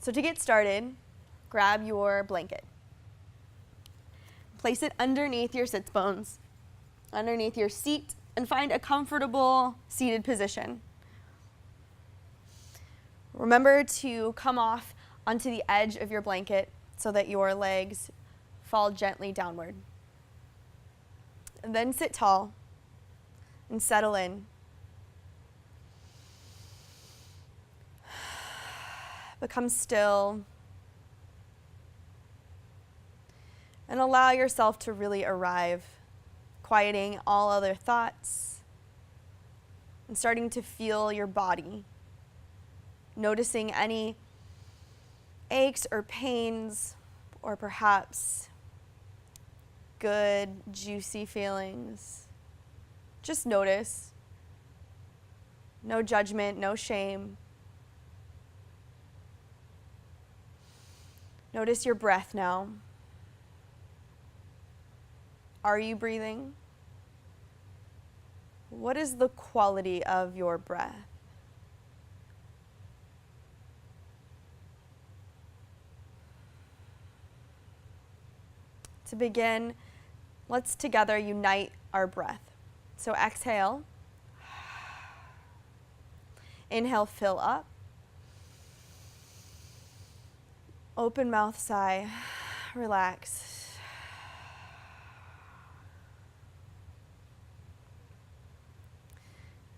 So to get started, grab your blanket. Place it underneath your sits bones, underneath your seat, and find a comfortable seated position. Remember to come off onto the edge of your blanket so that your legs fall gently downward. And then sit tall and settle in. Become still and allow yourself to really arrive, quieting all other thoughts and starting to feel your body, noticing any aches or pains or perhaps good, juicy feelings. Just notice. No judgment, no shame. Notice your breath now. Are you breathing? What is the quality of your breath? To begin, let's together unite our breath. So exhale. Inhale, fill up. Open mouth, sigh. Relax.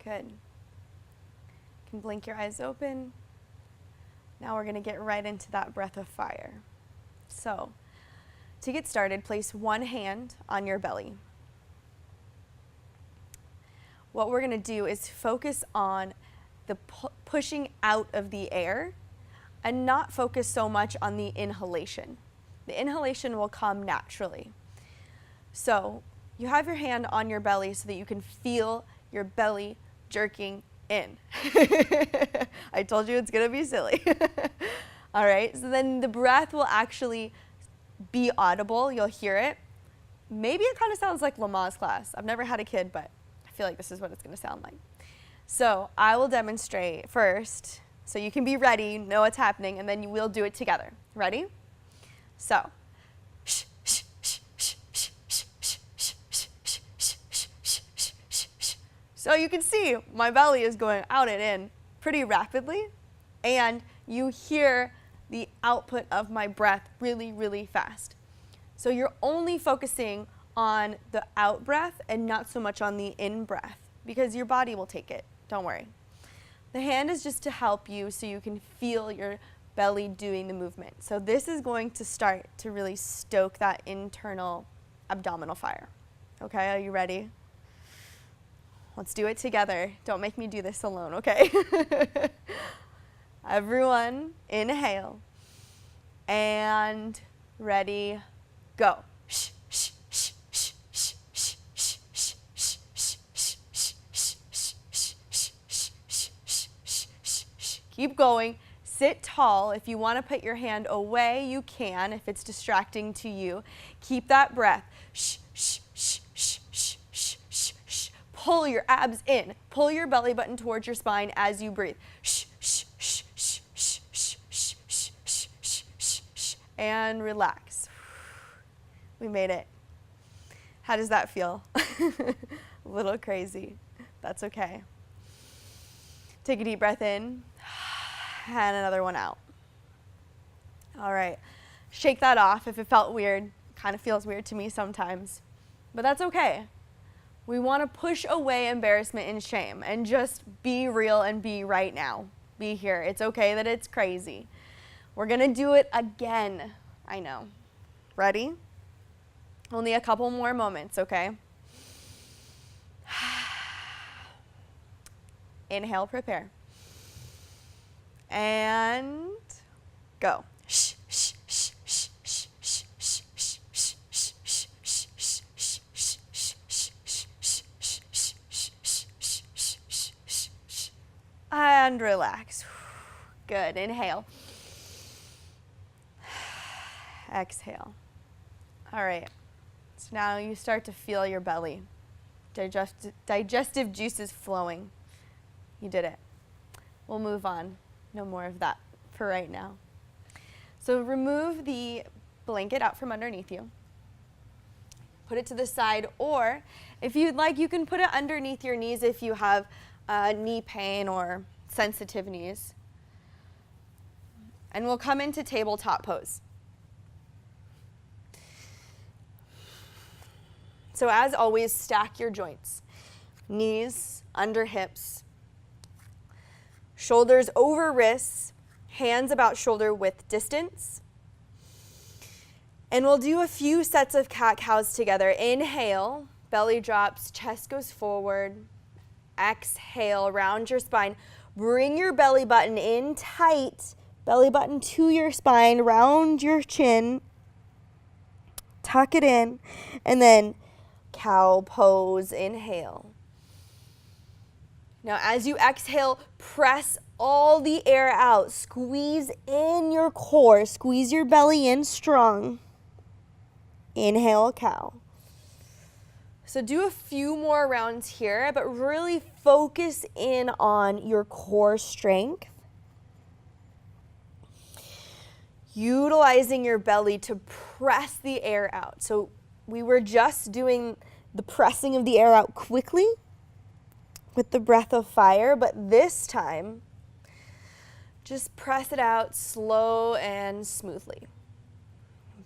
Good. You can blink your eyes open. Now we're going to get right into that breath of fire. So, to get started, place one hand on your belly. What we're going to do is focus on the pushing out of the air and not focus so much on the inhalation. The inhalation will come naturally. So you have your hand on your belly so that you can feel your belly jerking in. I told you it's going to be silly. All right, so then the breath will actually be audible. You'll hear it. Maybe it kind of sounds like Lamaze class. I've never had a kid, but I feel like this is what it's going to sound like. So I will demonstrate first so you can be ready, know what's happening, and then we'll do it together. Ready? So. So you can see my belly is going out and in pretty rapidly, and you hear the output of my breath really, really fast. So you're only focusing on the out breath and not so much on the in breath because your body will take it. Don't worry. The hand is just to help you so you can feel your belly doing the movement. So this is going to start to really stoke that internal abdominal fire. Okay, are you ready? Let's do it together. Don't make me do this alone, okay? Everyone, inhale. And ready, go. Keep going. Sit tall. If you want to put your hand away, you can if it's distracting to you. Keep that breath. Pull your abs in. Pull your belly button towards your spine as you breathe. And relax. We made it. How does that feel? A little crazy. That's okay. Take a deep breath in and another one out. All right. Shake that off if it felt weird. Kind of feels weird to me sometimes, but that's okay. We want to push away embarrassment and shame and just be real and be right now. Be here. It's okay that it's crazy. We're going to do it again. I know. Ready? Only a couple more moments, okay? Inhale, prepare. And go. And relax. Good. Inhale. Exhale. All right. So now you start to feel your belly. Digestive juices flowing. You did it. We'll move on. No more of that for right now. So remove the blanket out from underneath you. Put it to the side, or if you'd like, you can put it underneath your knees if you have knee pain or sensitive knees. And we'll come into tabletop pose. So as always, stack your joints. Knees under hips, shoulders over wrists, hands about shoulder width distance. And we'll do a few sets of cat-cows together. Inhale, belly drops, chest goes forward. Exhale, round your spine. Bring your belly button in tight, belly button to your spine, round your chin. Tuck it in, and then cow pose, inhale. Now as you exhale, press all the air out. Squeeze in your core, squeeze your belly in strong. Inhale, cow. So do a few more rounds here, but really focus in on your core strength. Utilizing your belly to press the air out. So we were just doing the pressing of the air out quickly with the breath of fire, but this time, just press it out slow and smoothly.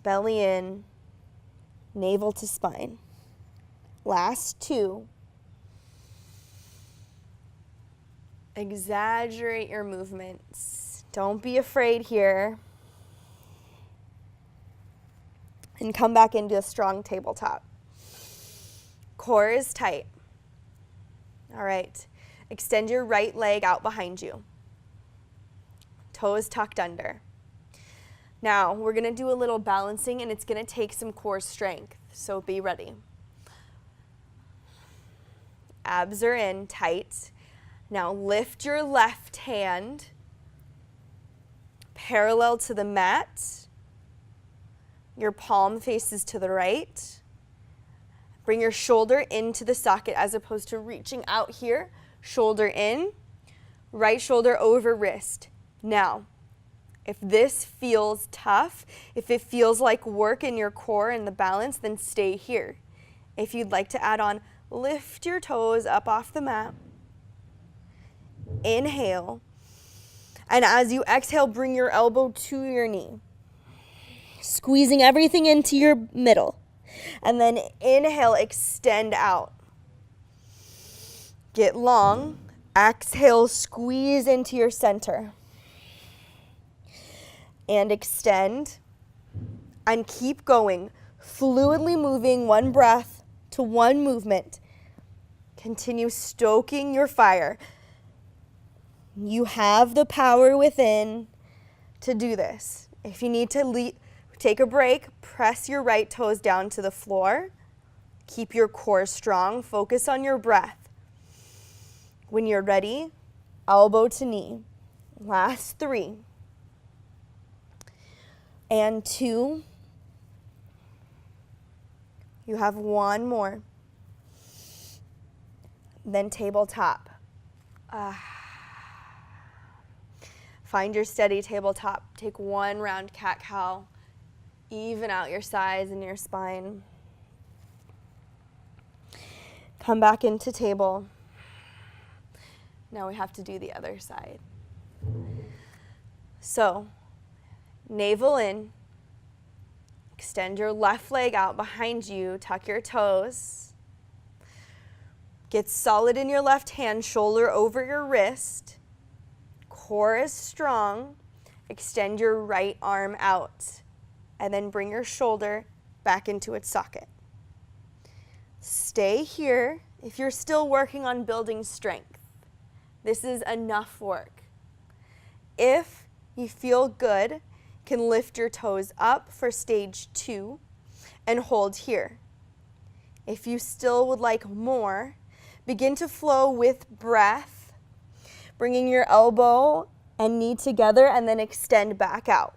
Belly in, navel to spine. Last two. Exaggerate your movements. Don't be afraid here. And come back into a strong tabletop. Core is tight. All right. Extend your right leg out behind you. Toes tucked under. Now, we're going to do a little balancing, and it's going to take some core strength, so be ready. Abs are in, tight. Now lift your left hand parallel to the mat. Your palm faces to the right. Bring your shoulder into the socket as opposed to reaching out here. Shoulder in, right shoulder over wrist. Now, if this feels tough, if it feels like work in your core and the balance, then stay here. If you'd like to add on, lift your toes up off the mat. Inhale. And as you exhale, bring your elbow to your knee. Squeezing everything into your middle. And then inhale, extend out. Get long. Exhale, squeeze into your center. And extend. And keep going. Fluidly moving one breath to one movement. Continue stoking your fire. You have the power within to do this. If you need to take a break, press your right toes down to the floor. Keep your core strong. Focus on your breath. When you're ready, elbow to knee. Last 3. And 2. You have 1 more. Then tabletop. Find your steady tabletop. Take 1 round cat-cow. Even out your sides and your spine. Come back into table. Now we have to do the other side. So, navel in. Extend your left leg out behind you. Tuck your toes. Get solid in your left hand, shoulder over your wrist. Core is strong. Extend your right arm out. And then bring your shoulder back into its socket. Stay here if you're still working on building strength. This is enough work. If you feel good, you can lift your toes up for stage 2 and hold here. If you still would like more, begin to flow with breath, bringing your elbow and knee together and then extend back out.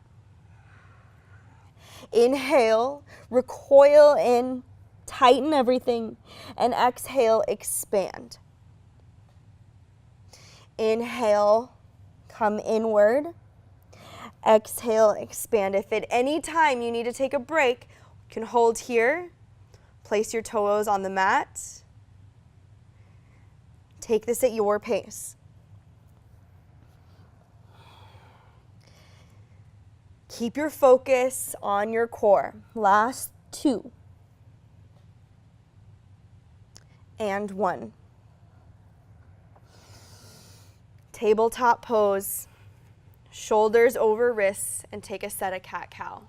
Inhale, recoil in, tighten everything, and exhale, expand. Inhale, come inward. Exhale, expand. If at any time you need to take a break, you can hold here. Place your toes on the mat. Take this at your pace. Keep your focus on your core. Last 2. And 1. Tabletop pose. Shoulders over wrists, and take a set of cat-cow.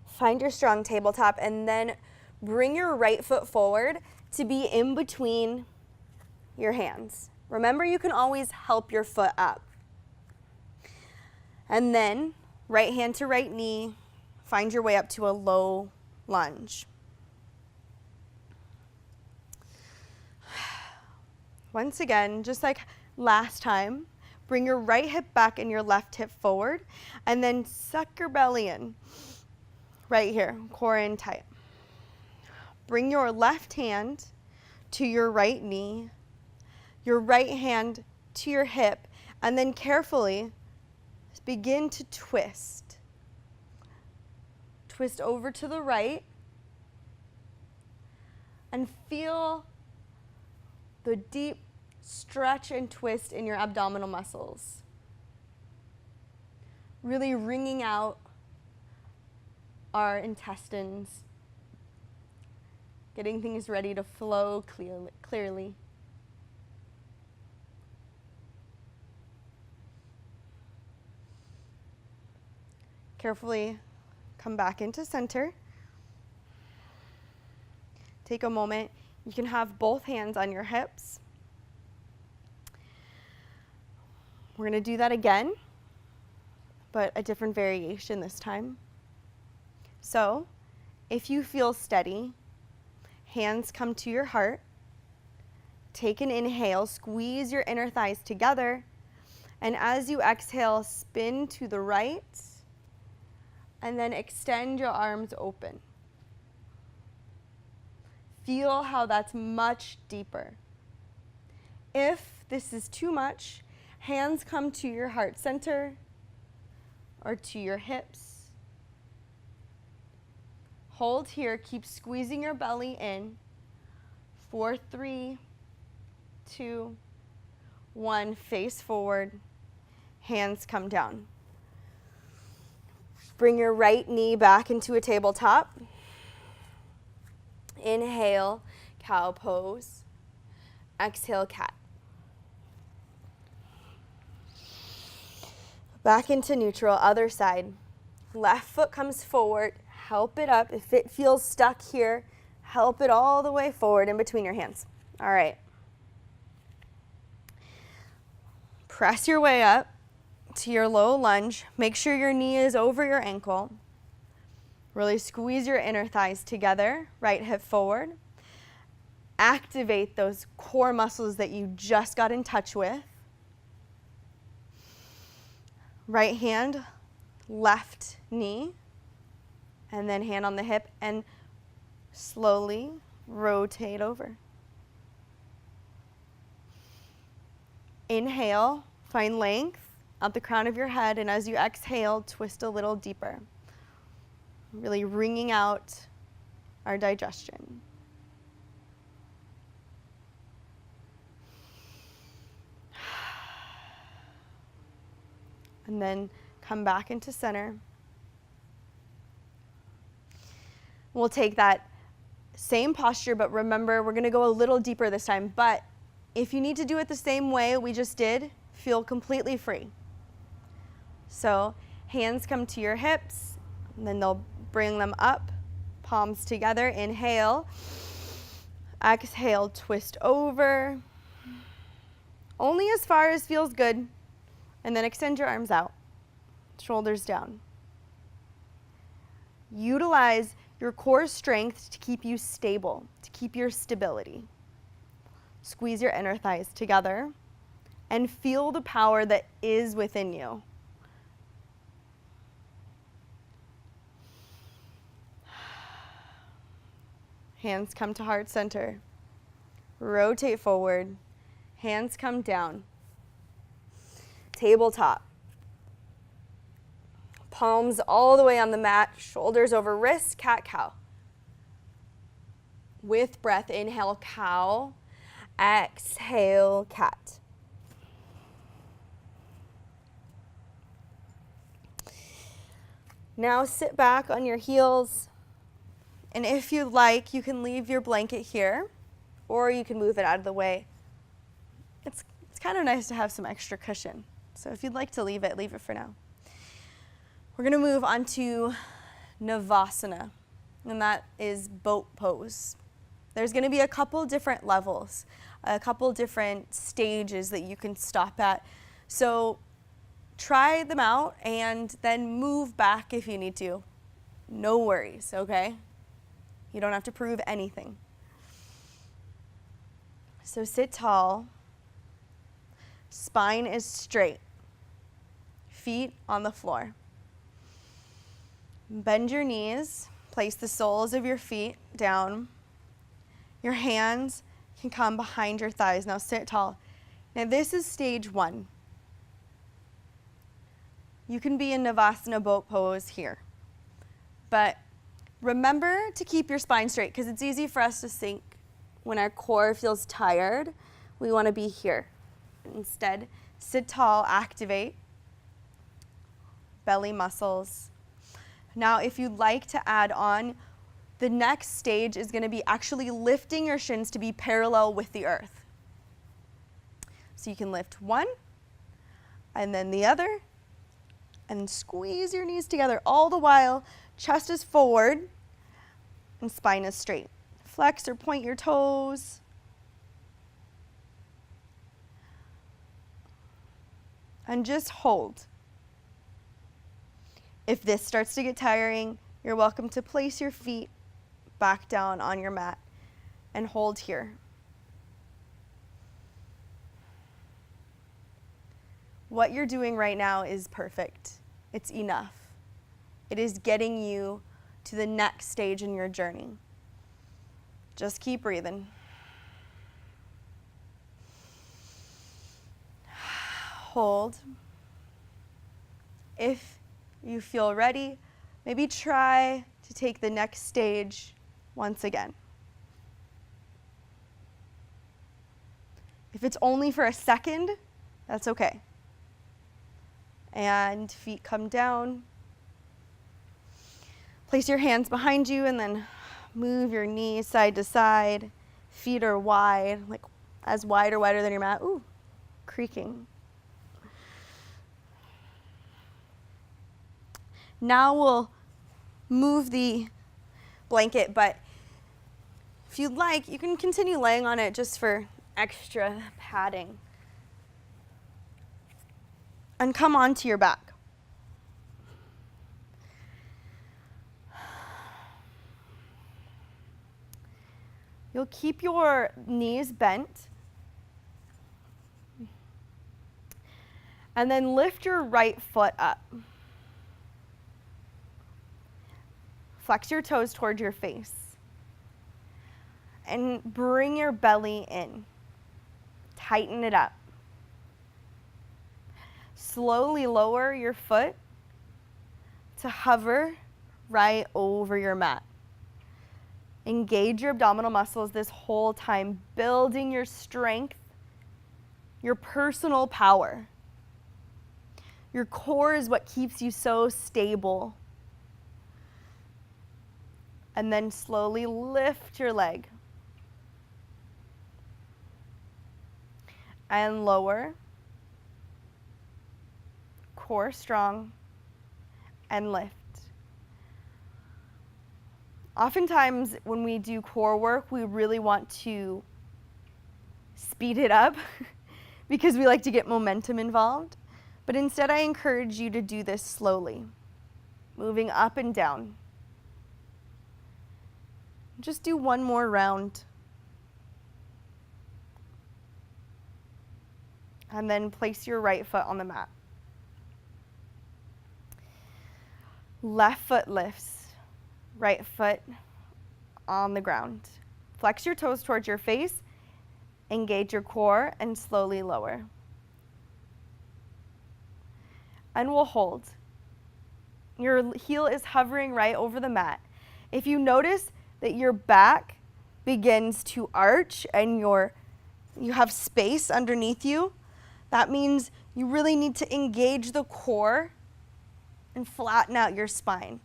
Find your strong tabletop, and then bring your right foot forward to be in between your hands. Remember, you can always help your foot up. And then right hand to right knee, find your way up to a low lunge. Once again, just like last time, bring your right hip back and your left hip forward, and then suck your belly in. Right here, core in tight. Bring your left hand to your right knee, your right hand to your hip, and then carefully begin to twist. Twist over to the right, and feel the deep stretch and twist in your abdominal muscles. Really wringing out our intestines, getting things ready to flow clearly. Carefully come back into center. Take a moment. You can have both hands on your hips. We're going to do that again, but a different variation this time. So, if you feel steady, hands come to your heart. Take an inhale, squeeze your inner thighs together, and as you exhale, spin to the right, and then extend your arms open. Feel how that's much deeper. If this is too much, hands come to your heart center or to your hips. Hold here, keep squeezing your belly in. 4, 3, 2, 1, face forward, hands come down. Bring your right knee back into a tabletop. Inhale, cow pose. Exhale, cat. Back into neutral, other side. Left foot comes forward, help it up. If it feels stuck here, help it all the way forward in between your hands. All right. Press your way up to your low lunge. Make sure your knee is over your ankle. Really squeeze your inner thighs together, right hip forward. Activate those core muscles that you just got in touch with. Right hand, left knee, and then hand on the hip, and slowly rotate over. Inhale, find length at the crown of your head, and as you exhale, twist a little deeper. Really wringing out our digestion. And then come back into center. We'll take that same posture, but remember, we're gonna go a little deeper this time. But if you need to do it the same way we just did, feel completely free. So hands come to your hips, and then they'll bring them up, palms together, inhale. Exhale, twist over. Only as far as feels good. And then extend your arms out, shoulders down. Utilize your core strength to keep you stable, to keep your stability. Squeeze your inner thighs together and feel the power that is within you. Hands come to heart center. Rotate forward. Hands come down. Tabletop. Palms all the way on the mat, shoulders over wrists, cat-cow. With breath, inhale, cow. Exhale, cat. Now sit back on your heels. And if you'd like, you can leave your blanket here, or you can move it out of the way. It's kind of nice to have some extra cushion. So if you'd like to leave it for now. We're going to move on to Navasana, and that is boat pose. There's going to be a couple different levels, a couple different stages that you can stop at. So try them out and then move back if you need to. No worries, okay? You don't have to prove anything. So sit tall. Spine is straight. Feet on the floor. Bend your knees. Place the soles of your feet down. Your hands can come behind your thighs. Now sit tall. Now this is stage 1. You can be in Navasana boat pose here. But remember to keep your spine straight, because it's easy for us to sink when our core feels tired. We want to be here. Instead, sit tall, activate belly muscles. Now, if you'd like to add on, the next stage is going to be actually lifting your shins to be parallel with the earth. So you can lift one, and then the other, and squeeze your knees together, all the while chest is forward and spine is straight. Flex or point your toes. And just hold. If this starts to get tiring, you're welcome to place your feet back down on your mat and hold here. What you're doing right now is perfect. It's enough. It is getting you to the next stage in your journey. Just keep breathing. Hold. If you feel ready, maybe try to take the next stage once again. If it's only for a second, that's okay. And feet come down. Place your hands behind you and then move your knees side to side. Feet are wide, like as wide or wider than your mat. Ooh, creaking. Now we'll move the blanket, but if you'd like, you can continue laying on it just for extra padding. And come onto your back. You'll keep your knees bent. And then lift your right foot up. Flex your toes toward your face. And bring your belly in. Tighten it up. Slowly lower your foot to hover right over your mat. Engage your abdominal muscles this whole time, building your strength, your personal power. Your core is what keeps you so stable. And then slowly lift your leg. And lower. Core strong. And lift. Oftentimes when we do core work, we really want to speed it up because we like to get momentum involved. But instead, I encourage you to do this slowly, moving up and down. Just do one more round. And then place your right foot on the mat. Left foot lifts, right foot on the ground. Flex your toes towards your face, engage your core, and slowly lower. And we'll hold. Your heel is hovering right over the mat. If you notice that your back begins to arch and you have space underneath you, that means you really need to engage the core and flatten out your spine.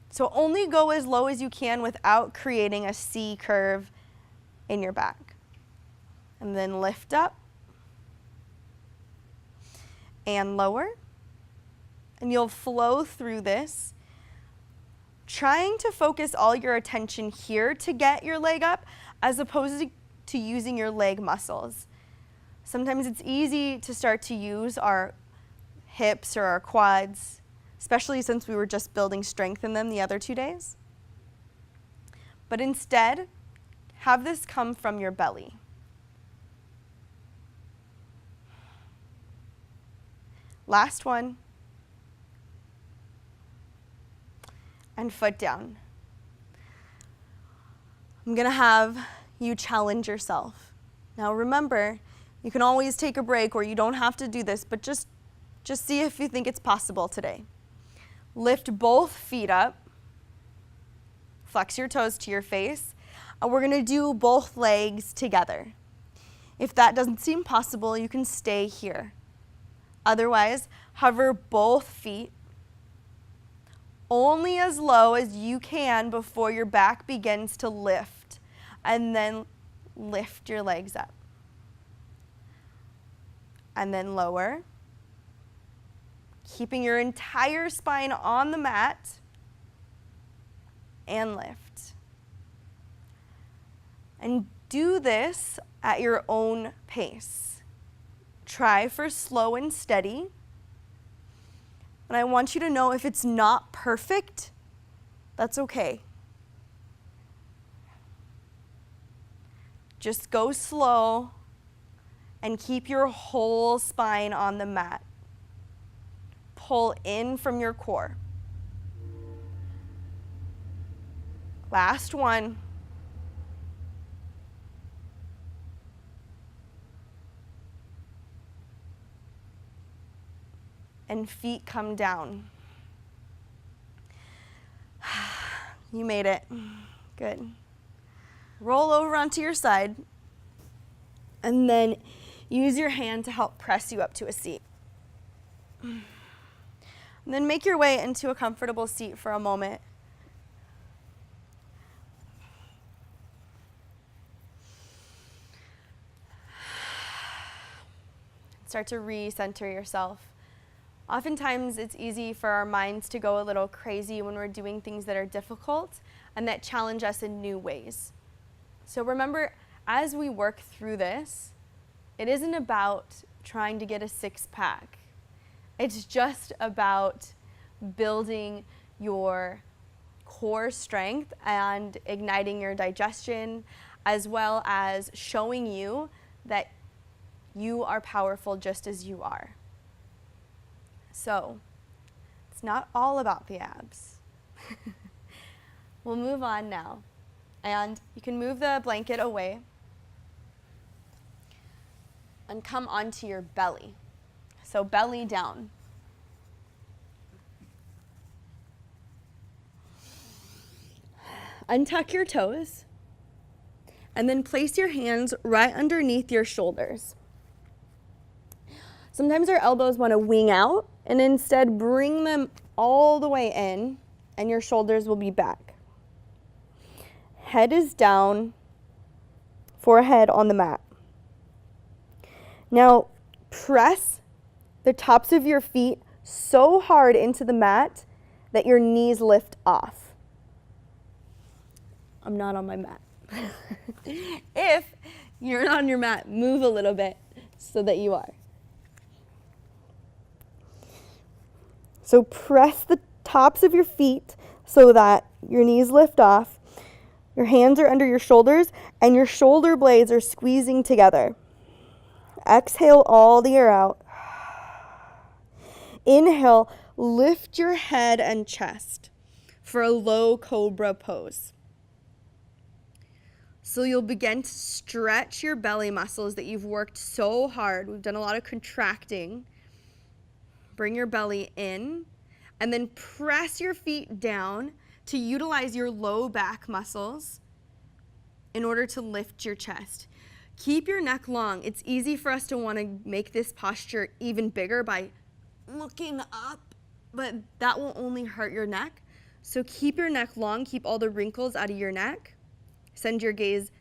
So only go as low as you can without creating a C curve in your back. And then lift up and lower. And you'll flow through this, trying to focus all your attention here to get your leg up as opposed to using your leg muscles. Sometimes it's easy to start to use our hips or our quads, especially since we were just building strength in them the other 2 days. But instead, have this come from your belly. Last one. And foot down. I'm gonna have you challenge yourself. Now remember, you can always take a break or you don't have to do this, but just see if you think it's possible today. Lift both feet up, flex your toes to your face, and we're gonna do both legs together. If that doesn't seem possible, you can stay here. Otherwise, hover both feet only as low as you can before your back begins to lift, and then lift your legs up. And then lower, keeping your entire spine on the mat, and lift. And do this at your own pace. Try for slow and steady. And I want you to know if it's not perfect, that's okay. Just go slow and keep your whole spine on the mat. Pull in from your core. Last one. And feet come down. You made it. Good. Roll over onto your side, and then use your hand to help press you up to a seat. And then make your way into a comfortable seat for a moment. Start to recenter yourself. Oftentimes, it's easy for our minds to go a little crazy when we're doing things that are difficult and that challenge us in new ways. So remember, as we work through this, it isn't about trying to get a six-pack. It's just about building your core strength and igniting your digestion, as well as showing you that you are powerful just as you are. So, it's not all about the abs. We'll move on now. And you can move the blanket away and come onto your belly. So belly down. Untuck your toes and then place your hands right underneath your shoulders. Sometimes our elbows want to wing out, and instead bring them all the way in, and your shoulders will be back. Head is down, forehead on the mat. Now, press the tops of your feet so hard into the mat that your knees lift off. I'm not on my mat. If you're not on your mat, move a little bit so that you are. So press the tops of your feet so that your knees lift off. Your hands are under your shoulders and your shoulder blades are squeezing together. Exhale all the air out. Inhale, lift your head and chest for a low cobra pose. So you'll begin to stretch your belly muscles that you've worked so hard. We've done a lot of contracting. Bring your belly in, and then press your feet down to utilize your low back muscles in order to lift your chest. Keep your neck long. It's easy for us to want to make this posture even bigger by looking up, but that will only hurt your neck. So keep your neck long, keep all the wrinkles out of your neck. Send your gaze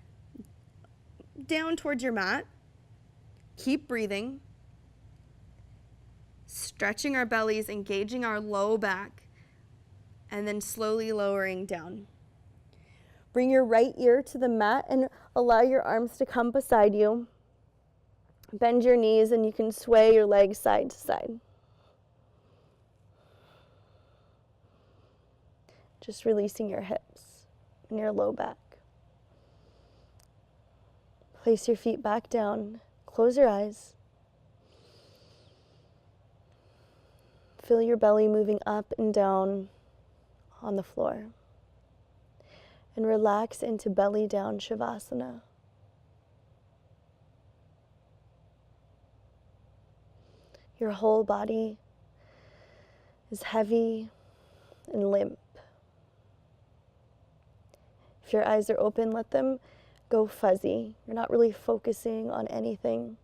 down towards your mat. Keep breathing. Stretching our bellies, engaging our low back, and then slowly lowering down. Bring your right ear to the mat and allow your arms to come beside you. Bend your knees and you can sway your legs side to side. Just releasing your hips and your low back. Place your feet back down. Close your eyes. Feel your belly moving up and down on the floor. And relax into belly down Shavasana. Your whole body is heavy and limp. If your eyes are open, let them go fuzzy. You're not really focusing on anything.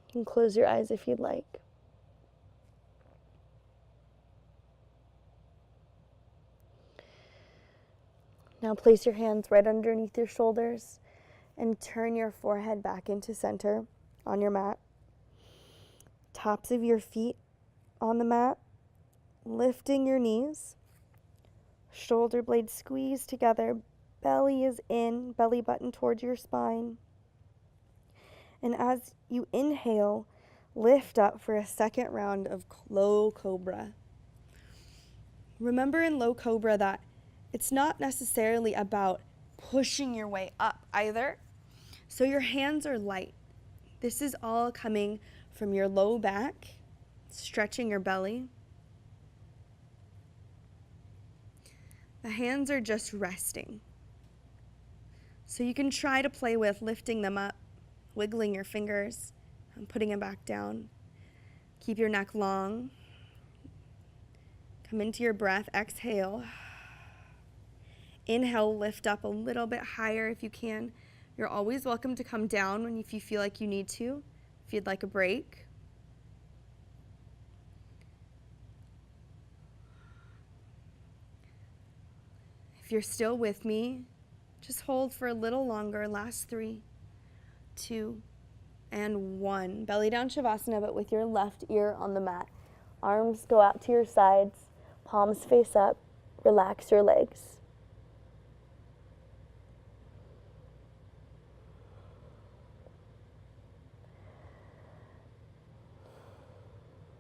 You can close your eyes if you'd like. Now place your hands right underneath your shoulders and turn your forehead back into center on your mat. Tops of your feet on the mat, lifting your knees. Shoulder blades squeeze together, belly is in, belly button towards your spine. And as you inhale, lift up for a second round of low cobra. Remember in low cobra that it's not necessarily about pushing your way up either. So your hands are light. This is all coming from your low back, stretching your belly. The hands are just resting. So you can try to play with lifting them up, wiggling your fingers, and putting them back down. Keep your neck long. Come into your breath, exhale. Inhale, lift up a little bit higher if you can. You're always welcome to come down if you feel like you need to, if you'd like a break. If you're still with me, just hold for a little longer. Last 3, 2, and 1. Belly down Shavasana, but with your left ear on the mat. Arms go out to your sides, palms face up. Relax your legs.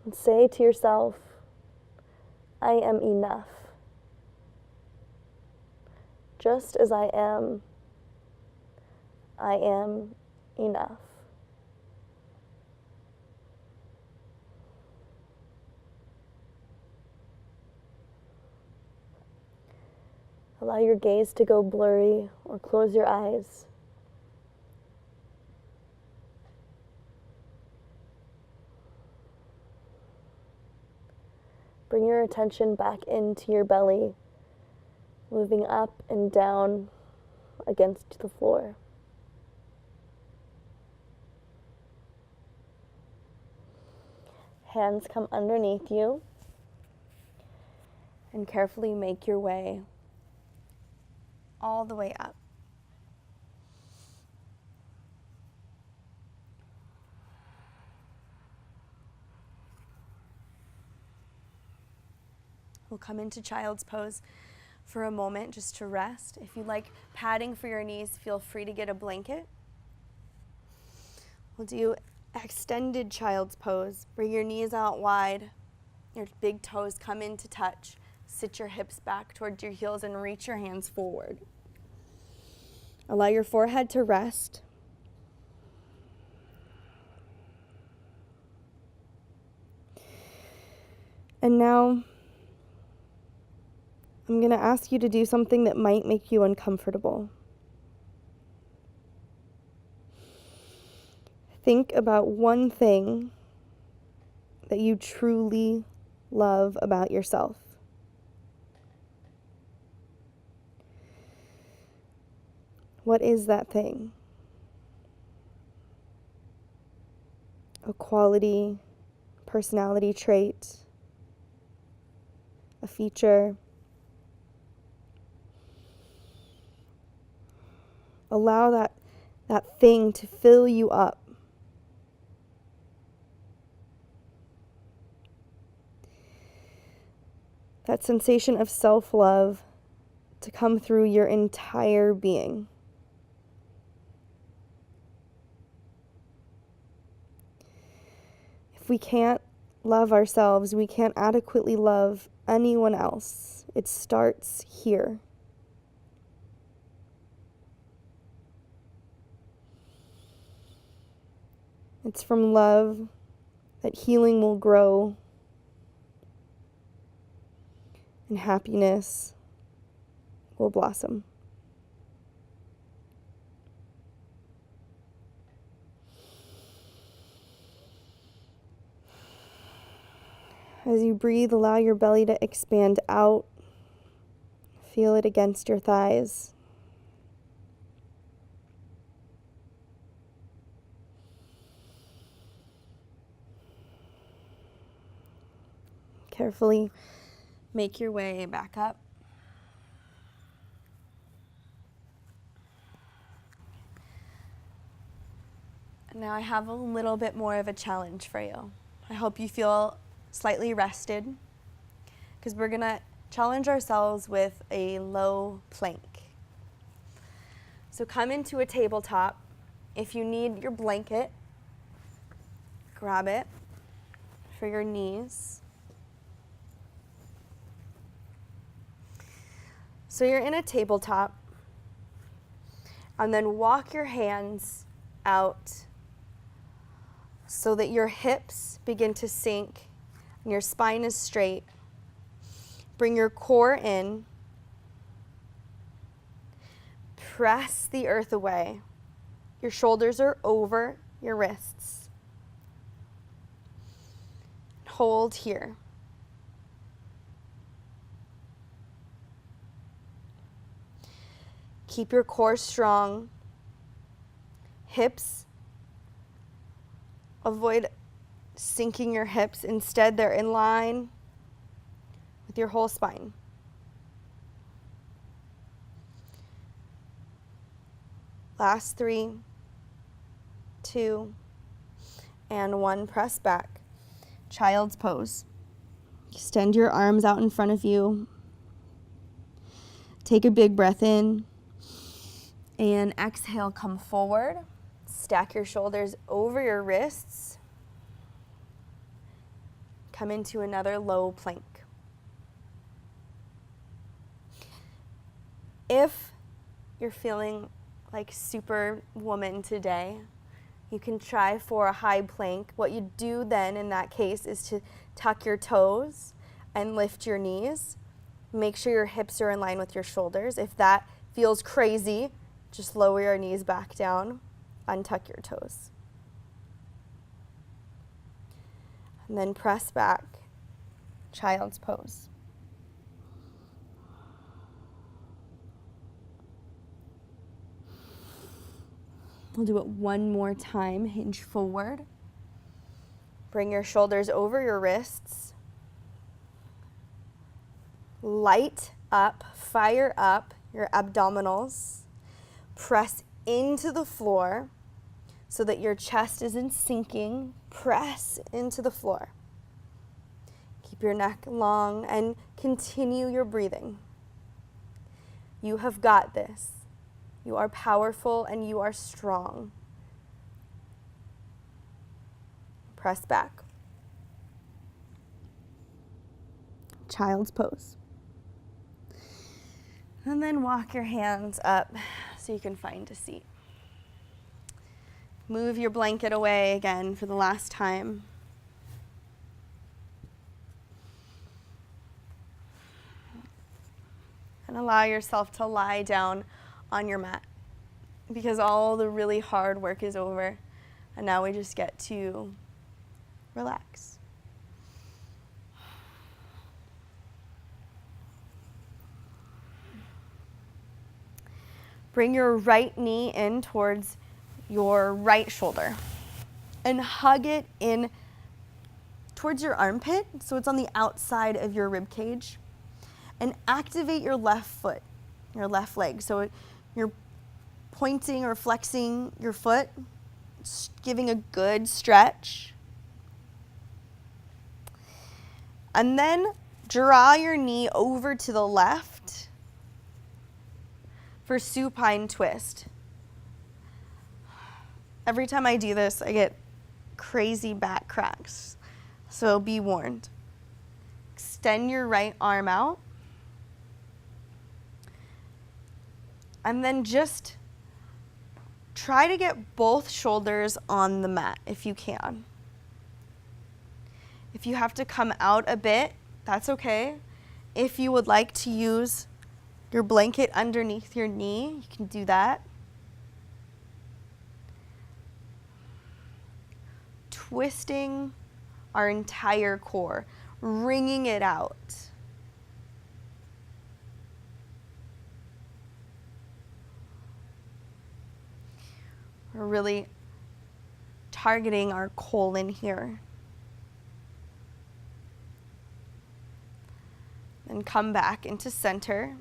And say to yourself, I am enough. Just as I am enough. Allow your gaze to go blurry or close your eyes. Bring your attention back into your belly, moving up and down against the floor. Hands come underneath you and carefully make your way all the way up. We'll come into child's pose for a moment just to rest. If you like padding for your knees, feel free to get a blanket. We'll do extended child's pose. Bring your knees out wide. Your big toes come in to touch. Sit your hips back towards your heels and reach your hands forward. Allow your forehead to rest. And now, I'm going to ask you to do something that might make you uncomfortable. Think about one thing that you truly love about yourself. What is that thing? A quality, personality trait, a feature. Allow that thing to fill you up. That sensation of self-love to come through your entire being. If we can't love ourselves, we can't adequately love anyone else. It starts here. It's from love that healing will grow and happiness will blossom. As you breathe, allow your belly to expand out. Feel it against your thighs. Carefully make your way back up. Now I have a little bit more of a challenge for you. I hope you feel slightly rested, because we're gonna challenge ourselves with a low plank. So come into a tabletop. If you need your blanket, grab it for your knees. So you're in a tabletop, and then walk your hands out so that your hips begin to sink and your spine is straight. Bring your core in. Press the earth away. Your shoulders are over your wrists. Hold here. Keep your core strong. Hips, avoid sinking your hips. Instead, they're in line with your whole spine. Last 3, 2, and 1. Press back. Child's pose. Extend your arms out in front of you. Take a big breath in. And exhale, come forward. Stack your shoulders over your wrists. Come into another low plank. If you're feeling like Superwoman today, you can try for a high plank. What you do then in that case is to tuck your toes and lift your knees. Make sure your hips are in line with your shoulders. If that feels crazy, just lower your knees back down, untuck your toes. And then press back, child's pose. We'll do it one more time. Hinge forward. Bring your shoulders over your wrists. Light up, fire up your abdominals. Press into the floor so that your chest isn't sinking. Press into the floor. Keep your neck long and continue your breathing. You have got this. You are powerful and you are strong. Press back. Child's pose. And then walk your hands up so you can find a seat. Move your blanket away again for the last time. And allow yourself to lie down on your mat, because all the really hard work is over, and now we just get to relax. Bring your right knee in towards your right shoulder and hug it in towards your armpit, so it's on the outside of your rib cage, and activate your left foot, your left leg. So you're pointing or flexing your foot, giving a good stretch. And then draw your knee over to the left for supine twist. Every time I do this, I get crazy back cracks, so be warned. Extend your right arm out, and then just try to get both shoulders on the mat if you can. If you have to come out a bit, that's okay. If you would like to use your blanket underneath your knee, you can do that. Twisting our entire core, wringing it out. We're really targeting our colon here. Then come back into center,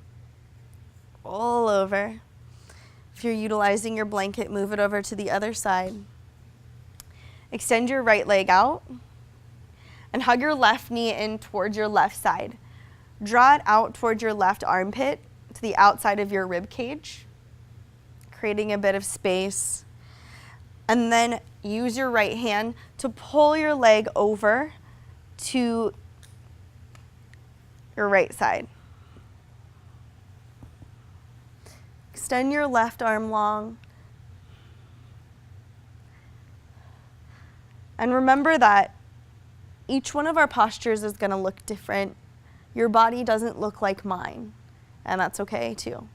all over. If you're utilizing your blanket, move it over to the other side. Extend your right leg out and hug your left knee in towards your left side. Draw it out towards your left armpit to the outside of your rib cage, creating a bit of space. And then use your right hand to pull your leg over to your right side. Extend your left arm long. And remember that each one of our postures is going to look different. Your body doesn't look like mine, and that's okay too.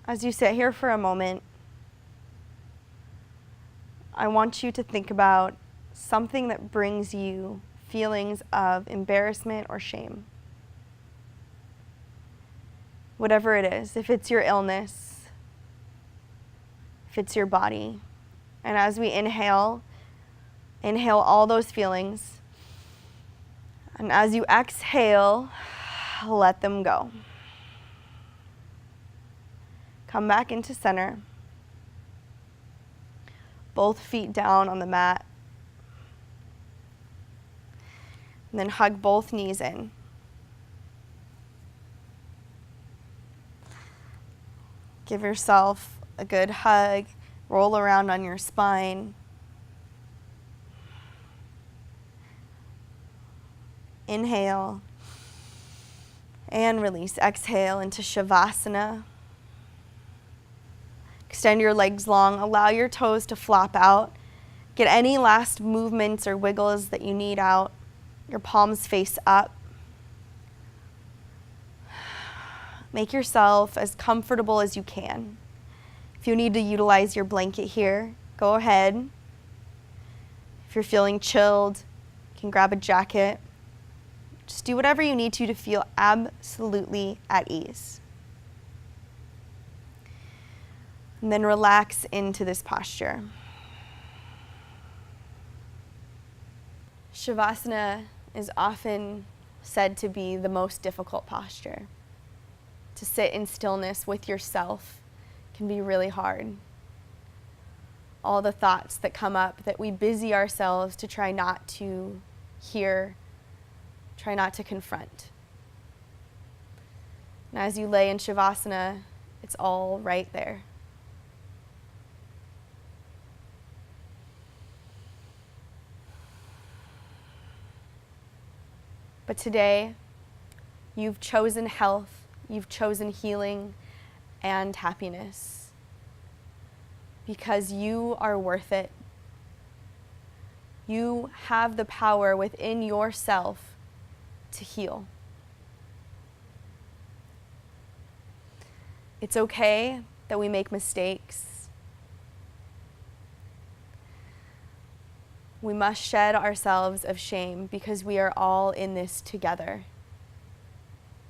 As you sit here for a moment, I want you to think about something that brings you feelings of embarrassment or shame. Whatever it is, if it's your illness, if it's your body. And as we inhale all those feelings. And as you exhale, let them go. Come back into center. Both feet down on the mat. And then hug both knees in. Give yourself a good hug. Roll around on your spine. Inhale. And release. Exhale into Shavasana. Extend your legs long. Allow your toes to flop out. Get any last movements or wiggles that you need out. Your palms face up. Make yourself as comfortable as you can. If you need to utilize your blanket here, go ahead. If you're feeling chilled, you can grab a jacket. Just do whatever you need to feel absolutely at ease. And then relax into this posture. Shavasana is often said to be the most difficult posture. To sit in stillness with yourself can be really hard. All the thoughts that come up that we busy ourselves to try not to hear, try not to confront. And as you lay in Shavasana, it's all right there. But today, you've chosen health, you've chosen healing and happiness because you are worth it. You have the power within yourself to heal. It's okay that we make mistakes. We must shed ourselves of shame because we are all in this together.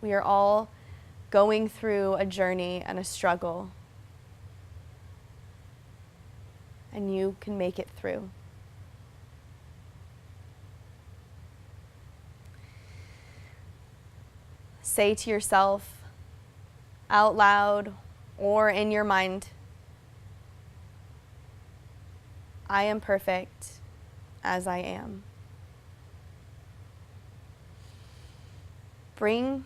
We are all going through a journey and a struggle. And you can make it through. Say to yourself out loud or in your mind, I am perfect as I am. Bring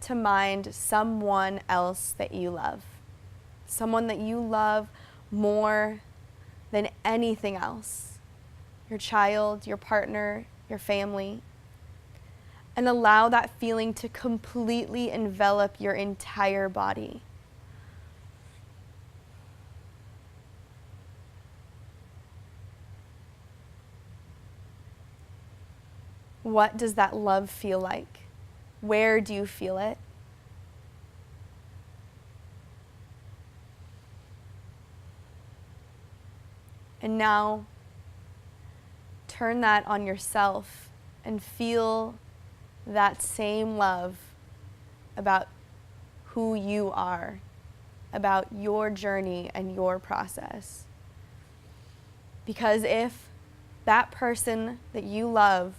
to mind someone else that you love, someone that you love more than anything else, your child, your partner, your family, and allow that feeling to completely envelop your entire body. What does that love feel like? Where do you feel it? And now, turn that on yourself and feel that same love about who you are, about your journey and your process. Because if that person that you love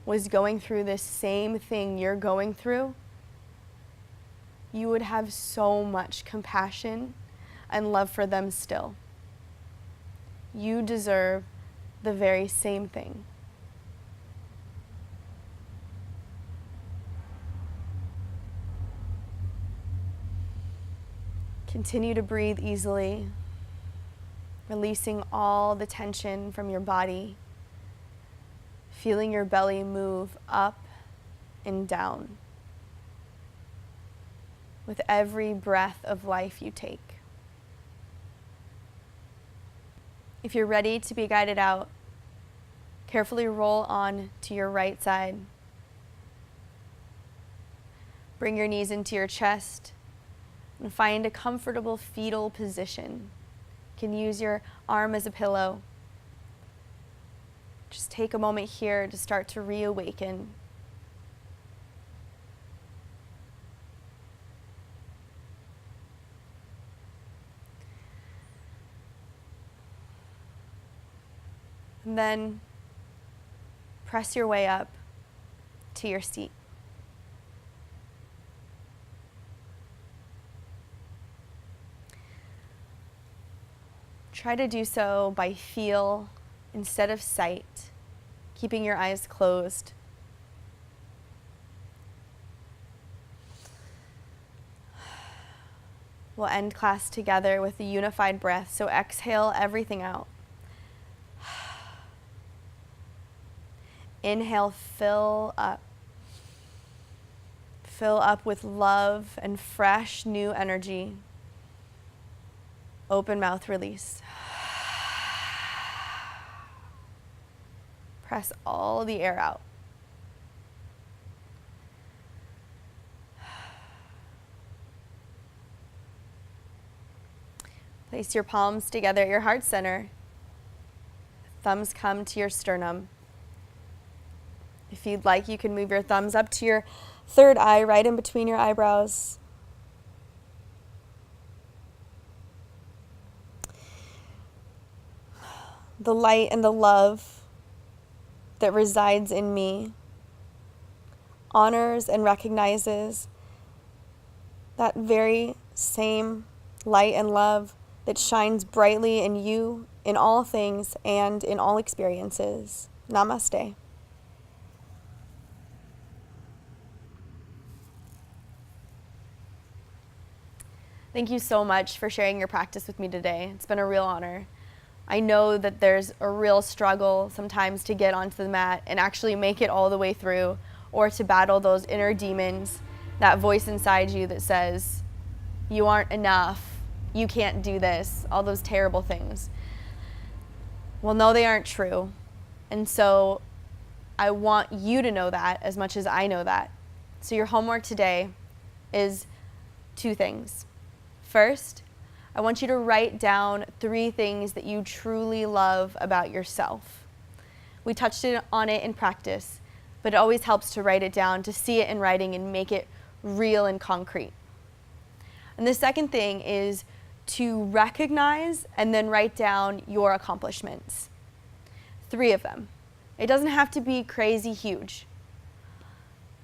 was going through this same thing you're going through, you would have so much compassion and love for them still. You deserve the very same thing. Continue to breathe easily, releasing all the tension from your body, feeling your belly move up and down with every breath of life you take. If you're ready to be guided out, carefully roll on to your right side. Bring your knees into your chest and find a comfortable fetal position. You can use your arm as a pillow. Just take a moment here to start to reawaken. And then press your way up to your seat. Try to do so by feel instead of sight, keeping your eyes closed. We'll end class together with a unified breath, so exhale everything out. Inhale, fill up. Fill up with love and fresh new energy. Open mouth, release. Press all the air out. Place your palms together at your heart center. Thumbs come to your sternum. If you'd like, you can move your thumbs up to your third eye, right in between your eyebrows. The light and the love that resides in me honors and recognizes that very same light and love that shines brightly in you, in all things, and in all experiences. Namaste. Thank you so much for sharing your practice with me today. It's been a real honor. I know that there's a real struggle sometimes to get onto the mat and actually make it all the way through, or to battle those inner demons, that voice inside you that says, you aren't enough, you can't do this, all those terrible things. Well, no, they aren't true. And so I want you to know that as much as I know that. So your homework today is 2 things. First, I want you to write down 3 things that you truly love about yourself. We touched on it in practice, but it always helps to write it down, to see it in writing and make it real and concrete. And the second thing is to recognize and then write down your accomplishments. 3 of them. It doesn't have to be crazy huge.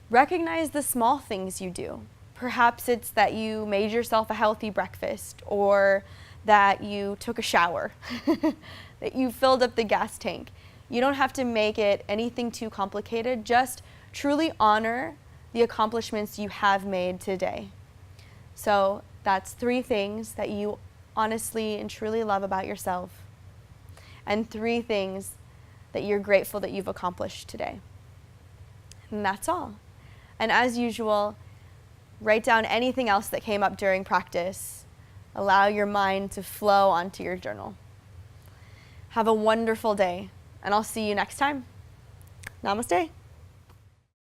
Recognize the small things you do. Perhaps it's that you made yourself a healthy breakfast, or that you took a shower, that you filled up the gas tank. You don't have to make it anything too complicated. Just truly honor the accomplishments you have made today. So that's 3 things that you honestly and truly love about yourself, and 3 things that you're grateful that you've accomplished today. And that's all. And as usual, write down anything else that came up during practice. Allow your mind to flow onto your journal. Have a wonderful day, and I'll see you next time. Namaste.